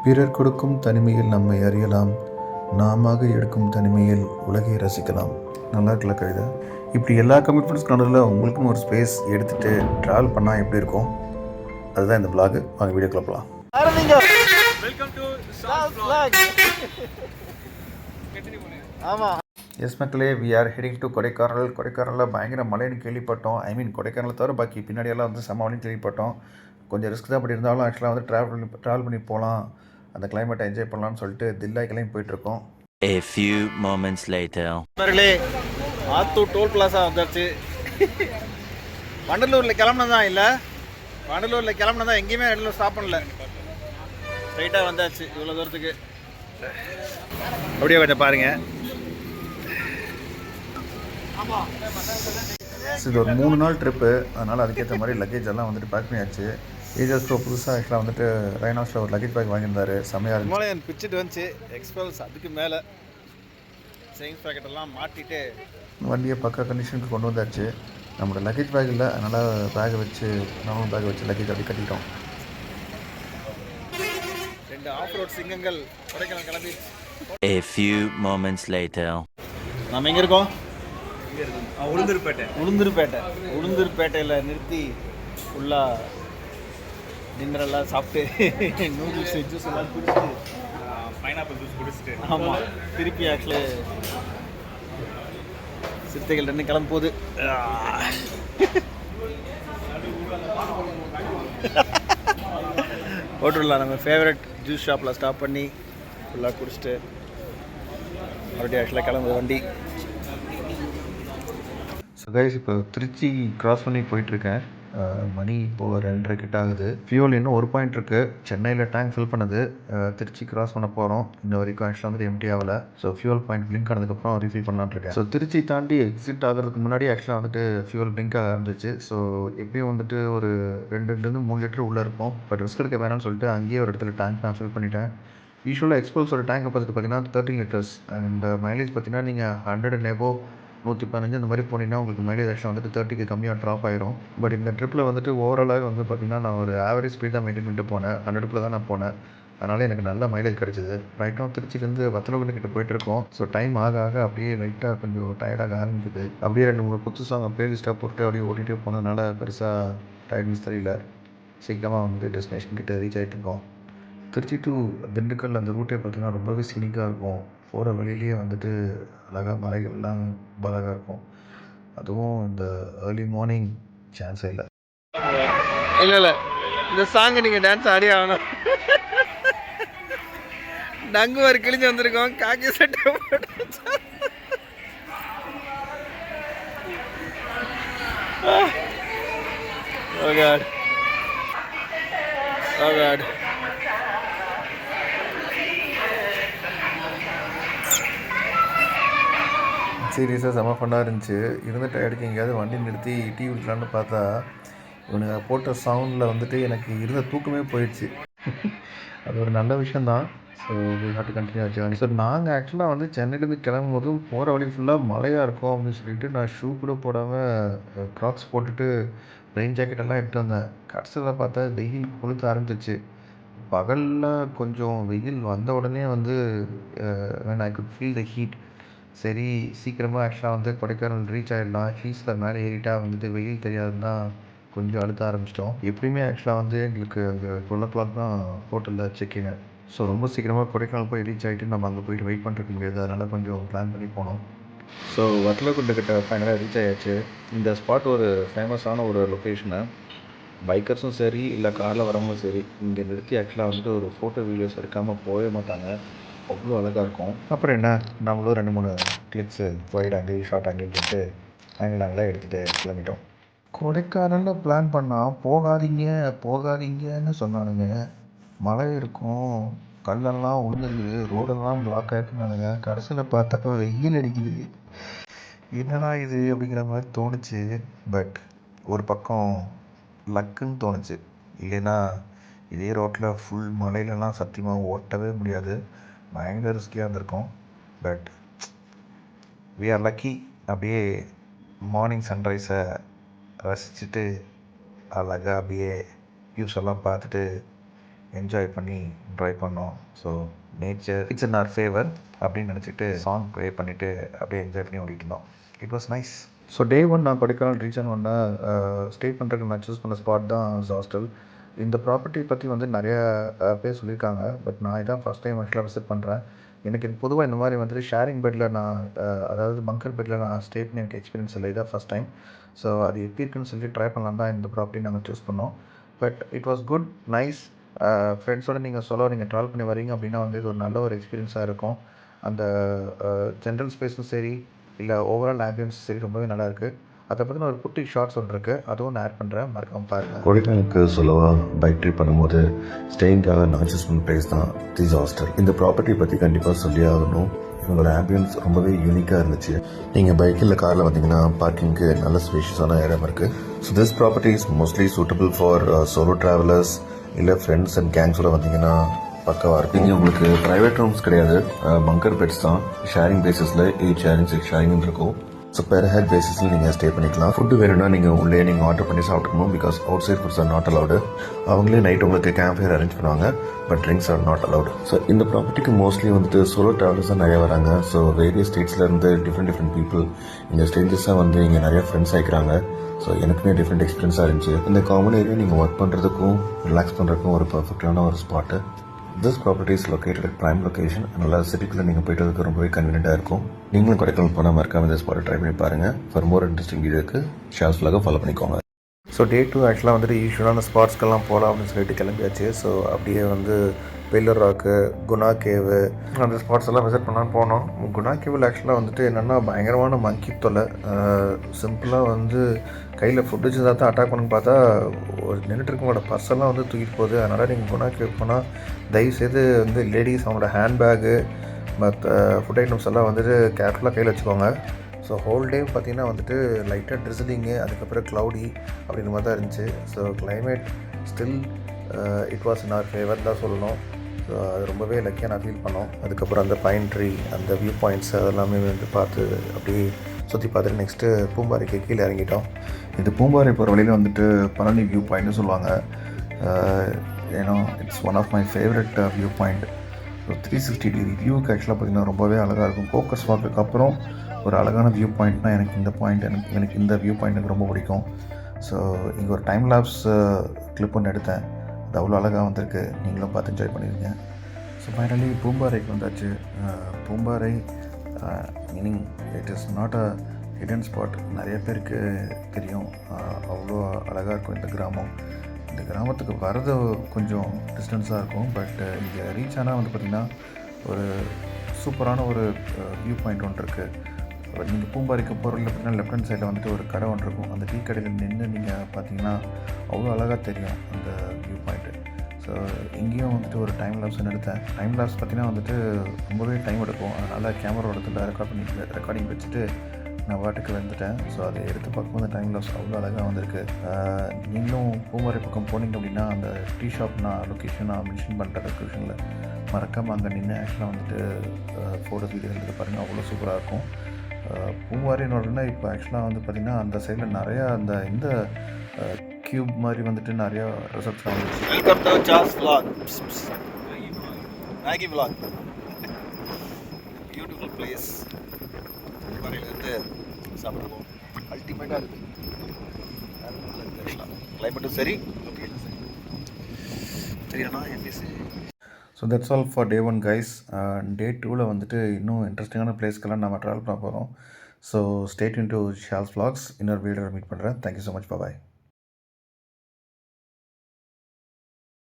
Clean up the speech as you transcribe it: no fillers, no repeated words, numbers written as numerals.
பிறர் கொடுக்கும் தனிமையில் நம்மை அறியலாம், நாம எடுக்கும் தனிமையில் உலகை ரசிக்கலாம். நல்லா இருக்குல்ல கவிதை? இப்படி எல்லா கமிட்மெண்ட்ஸ் நடுவில் உங்களுக்கும் ஒரு ஸ்பேஸ் எடுத்துகிட்டு ட்ராவல் பண்ணால் எப்படி இருக்கும்? அதுதான் இந்த பிளாக். வாங்க வீடியோக்குள்ள போகலாம். எஸ் மக்களே, we are heading to Kodaikanal. கொடைக்கானலில் பயங்கர மழைன்னு கேள்விப்பட்டோம். கொடைக்கானலை தவிர பாக்கி பின்னாடியெல்லாம் வந்து செம்ம மழைன்னு கேள்விப்பட்டோம். கொஞ்சம் ரிஸ்க் தான் அப்படி இருந்தாலும் ஆக்சுவலாக வந்து ட்ராவல் பண்ணி போகலாம், அந்த கிளைமேட்டை என்ஜாய் பண்ணலாம்னு சொல்லிட்டு தில்லாய் கிளம்பி போயிட்டுருக்கோம். A few moments later. Attur toll plaza வந்தாச்சு. வண்டலூரில் கிளம்புனதான் இல்லை, வண்டலூரில் கிளம்புனதான் எங்கேயுமே நடுவில் ஸ்டாப் பண்ணல, ஸ்ட்ரைட்டாக வந்தாச்சு இவ்வளோ தூரத்துக்கு. அப்படியே கொஞ்சம் பாருங்கள். இது ஒரு 3 நாள் ட்ரிப்பு, அதனால் அதுக்கேற்ற மாதிரி லக்கேஜ் எல்லாம் வந்துட்டு பேக் பண்ணியாச்சு. ஏஜஸ்டோ புதுசாக ஆக்சுவலாக வந்துட்டு ரைனாஸில் ஒரு லக்கேஜ் பேக் வாங்கியிருந்தாரு, செம்மையாக இருந்துச்சு. மூளையன் பிச்சுட்டு வந்துச்சு எக்ஸ்பல்ஸ், அதுக்கு மேலே செயின்ஸ் பேக்கெட்டெல்லாம் மாட்டிட்டு வண்டியை பக்கா கண்டிஷனுக்கு கொண்டு வந்தாச்சு. நம்மளோட லக்கேஜ் பேக் இல்லை, அதனால் பேக்கை வச்சு நார்மல் பேக்கை வச்சு லக்கேஜ் அப்படி கட்டிட்டோம். 2 ஆஃப் ரோட் சிங்கங்கள் கொடைக்கானல் கிளம்பி. A few moments later. நம்ம எங்கே இருக்கோம்? உளுந்தூர்பேட்டையில் நிறுத்தி ஃபுல்லாக டின்னரெல்லாம் சாப்பிட்டு நூடுல்ஸ் ஜூஸ் எல்லாம் குடிச்சிட்டு பைனாப்பிள் ஜூஸ் குடிச்சிட்டு, ஆமாம், திருப்பி ஆக்சுவலி சிறுத்தைகள் 2 கிளம்ப போகுது. போட்டுடலாம். நம்ம ஃபேவரட் ஜூஸ் ஷாப்பில் ஸ்டாப் பண்ணி ஃபுல்லாக குடிச்சிட்டு மறுபடியும் ஆக்சுவலாக கிளம்புது வண்டி. ஸோ கைஸ், இப்போ திருச்சி க்ராஸ் பண்ணி போயிட்டுருக்கேன். மணி இப்போது 2:30 கிட்ட ஆகுது. ஃபியூல் இன்னும் 1 பாயிண்ட் இருக்குது. சென்னையில் டேங்க் ஃபில் பண்ணது, திருச்சி க்ராஸ் பண்ண போகிறோம். இன்ன வரைக்கும் ஆக்சுவலாக வந்துட்டு எம்டி ஆகலை. ஸோ ஃபியூல் பாயிண்ட் பிளிங்க் ஆனதுக்கப்புறம் ரீஃபில் பண்ணலான்னு இருக்கேன். ஸோ திருச்சி தாண்டி எக்ஸிட் ஆகிறதுக்கு முன்னாடி ஆக்சுவலாக வந்துட்டு ஃபியூல் பிளிங்க் ஆக ஆரம்பிச்சு. ஸோ எப்படியும் வந்துட்டு ஒரு 2-3 லிட்டர் உள்ளே இருக்கும். பட் ரிஸ்க் எடுக்க வேணாம்னு சொல்லிட்டு அங்கேயே ஒரு இடத்துல டேங்க் நான் ஃபில் பண்ணிட்டேன். யூஸ்வலாக எக்ஸ்பல்ஸோட டேங்க் கெப்பாசிட்டி பார்த்தீங்கன்னா 13 லிட்டர்ஸ் அண்ட் மைலேஜ் பார்த்தீங்கன்னா நீங்கள் 100 and above 115 அந்த மாதிரி போனீங்கன்னா உங்களுக்கு மைலேஜ் ஆக்சுவலாக வந்துட்டு 30க்கு கம்மியாக ட்ராப் ஆயிரும். பட் இந்த ட்ரிப்பில் வந்துட்டு ஓவராலாக வந்து பார்த்திங்கன்னா நான் ஒரு ஆவரேஜ் ஸ்பீட் தான் மெயின்டைன் பண்ணிட்டு போனேன். 100 தான் நான் போனேன். அதனால் எனக்கு நல்ல மைலேஜ் கிடச்சிது. ரைட்டாக திருச்சிலேருந்து வத்தலகுண்டு கிட்ட போயிட்டுருக்கோம். ஸோ டைம் ஆக ஆக அப்படியே லைட்டாக கொஞ்சம் டயர்டாக ஆரம்பிக்குது. அப்படியே 2-3 புது சாங் பிளேலிஸ்ட்டாக போட்டு அப்படியே ஓட்டிகிட்டே போனதுனால பெருசாக டயர்ட்னஸ் தெரியல. சீக்கிரமாக வந்து டெஸ்டினேஷன் கிட்ட ரீச் ஆகிட்டு இருக்கோம். திருச்சி டு திண்டுக்கல் அந்த ரூட்டே பார்த்திங்கன்னா ரொம்பவே சினிக்காக இருக்கும். போகிற வழியிலேயே வந்துட்டு அழகாக மலைகள்லாம் ரொம்ப அழகாக இருக்கும். அதுவும் இந்த ஏர்லி மார்னிங் சான்ஸே இல்லை. இல்லை இந்த சாங்கை நீங்கள் டான்ஸ் ஆடி ஆகணும். நாங்கள் ஒரு கிழிஞ்சு வந்திருக்கோம், காக்கி சட்டை போட்டு. Oh God. Oh God. சீரியஸாக செம்ம ஃபன்னாக இருந்துச்சு. இருந்த டயர்டுக்கு எங்கேயாவது வண்டி நிறுத்தி டீ குடிக்கலான்னு பார்த்தா இவனுங்க போட்ட சவுண்டில் வந்துட்டு எனக்கு இருந்த தூக்கமே போயிடுச்சு. அது ஒரு நல்ல விஷயந்தான். So we have to continue our journey. So நாங்கள் ஆக்சுவலாக வந்து சென்னையிலேருந்து கிளம்பும்போது போகிற வழி ஃபுல்லாக மழையாக இருக்கும் அப்படின்னு சொல்லிட்டு நான் ஷூ கூட போடாமல் க்ராக்ஸ் போட்டுட்டு ரெயின் ஜாக்கெட்டெல்லாம் எடுத்து வந்தேன். கடைசியில் பார்த்தா வெயில் கொளுத்த ஆரம்பிச்சிச்சு. பகலில் கொஞ்சம் வெயில் வந்த உடனே வந்து I could feel the heat. சரி, சீக்கிரமாக ஆக்சுவலாக வந்து கொடைக்கானல் ரீச் ஆகிடலாம், ஹில்ஸில் மேலே ஏறிட்டா வந்துட்டு வெயில் தெரியாதுன்னு தான் கொஞ்சம் அழுத்த ஆரம்பிச்சிட்டோம். எப்படியுமே ஆக்சுவலாக வந்து எங்களுக்கு அங்கே 12 தான் ஹோட்டலில் செக்கிங்க. ஸோ ரொம்ப சீக்கிரமாக கொடைக்கானல் போய் ரீச் ஆகிட்டு நம்ம அங்கே போய்ட்டு வெயிட் பண்ணிருக்க முடியாது. அதனால் கொஞ்சம் பிளான் பண்ணி போனோம். ஸோ வத்தலகுண்டு கிட்ட ஃபைனலாக ரீச் ஆகியாச்சு. இந்த ஸ்பாட் ஒரு ஃபேமஸான ஒரு லொக்கேஷனு. பைக்கர்ஸும் சரி இல்லை காரில் வரவங்களும் சரி இங்கே நிறுத்தி ஆக்சுவலாக வந்துட்டு ஒரு ஃபோட்டோ வீடியோஸ் எடுக்காமல் போகவே மாட்டாங்க. அவ்வளோ அழகாக இருக்கும். அப்புறம் என்ன, நம்மளும் 2-3 clips white angle short angle போட்டு நாங்களாம் எடுத்துகிட்டு கிளம்பிட்டோம். கொடைக்கானலில் பிளான் பண்ணால் போகாதீங்கன்னு சொன்னானுங்க. மழை இருக்கும், கல்லெல்லாம் விழுந்துருக்குது, ரோடெல்லாம் பிளாக் ஆகிருக்குனானுங்க. கடைசியில் பார்த்தப்ப வெயில் அடிக்குது. என்னடா இது அப்படிங்கிற மாதிரி தோணுச்சு. பட் ஒரு பக்கம் லக்குன்னு தோணுச்சு. இல்லைன்னா இதே ரோட்டில் ஃபுல் மலையிலலாம் சத்தியமாக ஓட்டவே முடியாது. பயங்கர ரிஸ்கியாக இருந்திருக்கும். But we are lucky. அப்படியே மார்னிங் சன்ரைஸை ரசிச்சுட்டு அழகாக அப்படியே வியூஸ் எல்லாம் பார்த்துட்டு என்ஜாய் பண்ணி ட்ரைவ் பண்ணோம். So nature it's in our favour அப்படின்னு நினச்சிட்டு சாங் ப்ளே பண்ணிவிட்டு அப்படியே என்ஜாய் பண்ணி ஓடிட்டு இருந்தோம். It was nice. So day 1 நான் கொடைக்கானல் ரீச் ஆனோடனே ஸ்டே பண்ணுறதுக்கு நான் சூஸ் பண்ண ஸ்பாட் தான் ஹாஸ்டல். இந்த ப்ராப்பர்ட்டி பற்றி வந்து நிறைய பேர் சொல்லியிருக்காங்க. பட் நான் இதான் ஃபஸ்ட் டைம் ஆக்சுவலாக விசிட் பண்ணுறேன். எனக்கு பொதுவாக இந்த மாதிரி வந்துட்டு ஷேரிங் பெட்டில் நான் அதாவது பங்கர் பெட்டில் நான் ஸ்டே பண்ணி எனக்கு எக்ஸ்பீரியன்ஸ் இல்லை. இதான் ஃபஸ்ட் டைம். ஸோ அது எப்படி இருக்குன்னு சொல்லி ட்ரை பண்ணலாம் தான் இந்த ப்ராப்பர்ட்டி நாங்கள் சூஸ் பண்ணோம். But it was good, nice. ஃப்ரெண்ட்ஸோடு நீங்கள் நீங்கள் ட்ராவல் பண்ணி வரீங்க அப்படின்னா வந்து இது ஒரு நல்ல ஒரு எக்ஸ்பீரியன்ஸாக இருக்கும். அந்த ஜென்ரல் ஸ்பேஸும் சரி இல்லை ஓவரால் ஆம்பியன்ஸும் சரி ரொம்பவே நல்லாயிருக்கு. அதை பற்றின ஒரு குட்டி ஷார்ட்ஸ் ஒன்று இருக்குது, அதுவும் நான் ஆட் பண்ணுறேன், மறக்காம பாருங்கள். கொடைக்கானலுக்கு சொல்லவா பைக் ட்ரிப் பண்ணும்போது ஸ்டேயிங்காக நான் சூஸ் பண்ண பிளேஸ் தான் திஸ் ஹாஸ்டல். இந்த ப்ராப்பர்ட்டி பற்றி கண்டிப்பாக சொல்லி ஆகணும். இவங்களோட ஆம்பியன்ஸ் ரொம்பவே யூனிக்காக இருந்துச்சு. நீங்கள் பைக் இல்லை காரில் வந்தீங்கன்னா பார்க்கிங்க்கு நல்ல ஸ்பேஷியஸான இடம் இருக்குது. So this property is mostly suitable for solo travellers இல்லை ஃப்ரெண்ட்ஸ் அண்ட் கேங்ஸோட வந்தீங்கன்னா பக்கவாக இருக்கும். இங்கே உங்களுக்கு ப்ரைவேட் ரூம்ஸ் கிடையாது, பங்கர் பெட்ஸ் தான். ஷேரிங் பேசிஸில் 8 ஷேரிங் 6 ஷேரிங் இருக்கும். ஸோ பெர் ஹெட் பேசிஸில் நீங்கள் ஸ்டே பண்ணிக்கலாம். ஃபுட்டு வேணும்னா நீங்கள் உள்ளே நீங்கள் ஆர்டர் பண்ணி சாப்பிட்டுக்கணும். Because outside foods are not allowed. அவங்களே நைட் உங்களுக்கு கேம்ப் ஃபயர் அரேஞ்ச் பண்ணுவாங்க. But drinks are not allowed. So இந்த ப்ராப்பர்ட்டிக்கு மோஸ்ட்லி வந்துட்டு சோலோ ட்ராவலர்ஸ் தான் நிறைய வராங்க. ஸோ வேரியஸ் ஸ்டேட்ஸ்லேருந்து டிஃப்ரெண்ட் பீப்புள் இங்கே ஸ்ட்ரேஞ்சர்ஸாக வந்து இங்கே நிறைய ஃப்ரெண்ட்ஸ் ஆகிக்கிறாங்க. ஸோ எனக்குமே டிஃப்ரெண்ட் எக்ஸ்பீரியன்ஸாக இருந்துச்சு. இந்த காமன் ஏரியா நீங்கள் ஒர்க் பண்ணுறதுக்கும் ரிலாக்ஸ் பண்ணுறதுக்கும் ஒரு பர்ஃபெக்டான ஒரு spot. This property is located at prime location. நல்லா சிட்டிக்குள்ளே நீங்கள் போய்ட்டு வரதுக்கு ரொம்பவே கன்வீனியன்ட்டாக இருக்கும். நீங்களும் கொடைக்கானல் போனால் மறக்காம இந்த ஸ்பாட்டை ட்ரை பண்ணி பாருங்கள். ஃபார் மோர் இன்ட்ரெஸ்டிங் வீடியோக்கு ஷேர்ஸ் ஃப்ளாகை ஃபாலோ பண்ணிக்கோங்க. ஸோ டே 2 ஆக்சுவலாக வந்துட்டு யூஸ்வலான ஸ்பாட்ஸ்க்கெல்லாம் போகலாம் அப்படின்னு சொல்லிட்டு கிளம்பியாச்சு. ஸோ அப்படியே வந்து வெள்ளூர் ராக்கு, குணா கேவு, அந்த ஸ்பாட்ஸ் எல்லாம் விசிட் பண்ணலான்னு போனோம். குணா கேவில் ஆக்சுவலாக வந்துட்டு என்னென்னா பயங்கரமான மங்கி தொல்லை. சிம்பிளாக வந்து கையில் ஃபுட்டு வச்சுருந்தா தான் அட்டாக் பண்ணு பார்த்தா ஒரு நின்றுட்டு இருக்கவங்களோட பர்ஸெல்லாம் வந்து தூக்கிட்டு போகுது. அதனால் நீங்கள் குணா கேவ் போனால் தயவுசெய்து வந்து லேடிஸ் அவங்களோட ஹேண்ட்பேக்கு மற்ற ஃபுட் ஐட்டம்ஸ் எல்லாம் வந்துட்டு கேர்ஃபுல்லாக கையில் வச்சுக்கோங்க. ஸோ ஹோல் டே பார்த்திங்கன்னா வந்துட்டு லைட்டாக ட்ரிசிலிங்கு, அதுக்கப்புறம் க்ளவுடி அப்படின்ற மாதிரி தான் இருந்துச்சு. So climate still it was in our favour தான் சொல்லணும். ஸோ அது ரொம்பவே லக்கியாக நான் ஃபீல் பண்ணோம். அதுக்கப்புறம் அந்த பைன் ட்ரீ, அந்த வியூ பாயிண்ட்ஸ் அதெல்லாமே வந்து பார்த்து அப்படியே சுற்றி பார்த்துட்டு நெக்ஸ்ட்டு பூம்பாறைக்கு கீழே இறங்கிட்டோம். இது பூம்பாறை போகிற வழியில் வந்துட்டு பழனி வியூ பாயிண்ட்னு சொல்லுவாங்க. ஏன்னா it's one of my favourite view point. So 360 degree வியூக்கு ஆக்சுவலாக பார்த்திங்கன்னா ரொம்பவே அழகாக இருக்கும். கோக்கஸ் வாக்குக்கு அப்புறம் ஒரு அழகான வியூ பாயிண்ட்னால் எனக்கு இந்த பாயிண்ட் எனக்கு இந்த வியூ பாயிண்ட் எனக்கு ரொம்ப பிடிக்கும். ஸோ இங்கே ஒரு டைம் லாப்ஸ் கிளிப் ஒன்று எடுத்தேன். அது அவ்வளோ அழகாக வந்திருக்கு. நீங்களும் பார்த்து என்ஜாய் பண்ணியிருக்கீங்க. ஸோ ஃபைனலி பூம்பாறைக்கு வந்தாச்சு. Poombarai meaning it is not a hidden spot. நிறைய பேருக்கு தெரியும். அவ்வளோ அழகாக இருக்கும் இந்த கிராமம். இந்த கிராமத்துக்கு வர்றது கொஞ்சம் டிஸ்டன்ஸாக இருக்கும். பட் இங்கே ரீச் ஆனால் வந்து பார்த்திங்கன்னா ஒரு சூப்பரான ஒரு வியூ பாயிண்ட் ஒன்று இருக்குது. நீங்கள் பூம்பாறைக்கு போகிற லெஃப்ட் ஹேண்ட் சைடில் வந்துட்டு ஒரு கடை ஒன்று இருக்கும். அந்த டீ கடையில் நின்று நீங்கள் பார்த்தீங்கன்னா அவ்வளோ அழகாக தெரியும் அந்த வியூ பாயிண்ட்டு. ஸோ இங்கேயும் வந்துட்டு ஒரு டைம் லாப்ஸ் எடுத்தேன். டைம் லாப்ஸ் பார்த்திங்கன்னா வந்துட்டு ரொம்பவே டைம் எடுக்கும். அதனால் கேமரா இடத்துல ரெக்கார்டிங் வச்சுட்டு நான் வாட்டுக்கு வந்துட்டேன். ஸோ அதை எடுத்து பார்க்கும்போது டைம் லாப்ஸ் அவ்வளோ அழகாக வந்திருக்கு. நீங்களும் பூம்பாறை பக்கம் போனீங்க அப்படின்னா அந்த டீ ஷாப் நான் லொக்கேஷன் நான் மென்ஷன் பண்ணுற லொக்கேஷனில் மறக்காமல் அங்கே நின்று ஆக்சுவலாக வந்துட்டு ஃபோட்டோஸ் வீடியோ எடுத்து பாருங்கள். அவ்வளோ சூப்பராக இருக்கும். பூம்பாறைன்னு இப்போ ஆக்சுவலாக வந்து பார்த்திங்கன்னா அந்த சைடில் நிறையா அந்த இந்த கியூப் மாதிரி வந்துட்டு நிறையா ரிசார்ட்ஸ்லாம் வந்துச்சு. வெல்கம் டு சார்ஸ் vlog. மேகி vlog. Beautiful place. பூம்பாறையிலேருந்து சாப்பிடுவோம். அல்டிமேட்டாக இருக்குது. கிளைமேட்டும் சரி, லொக்கேஷன் சரி. சரியாண்ணா எம்பிசி. So that's all for day 1 guys. Day 2ல் வந்துட்டு இன்னும் இன்ட்ரெஸ்டிங்கான பிளேஸ்க்கெல்லாம் நம்ம ட்ராவல் பண்ண போகிறோம். ஸோ ஸ்டே டியூன் டு ஷால்ஸ் vlogs. இன்னொரு வீடியோவில் மீட் பண்ணுறேன். Thank you so much. பாய்.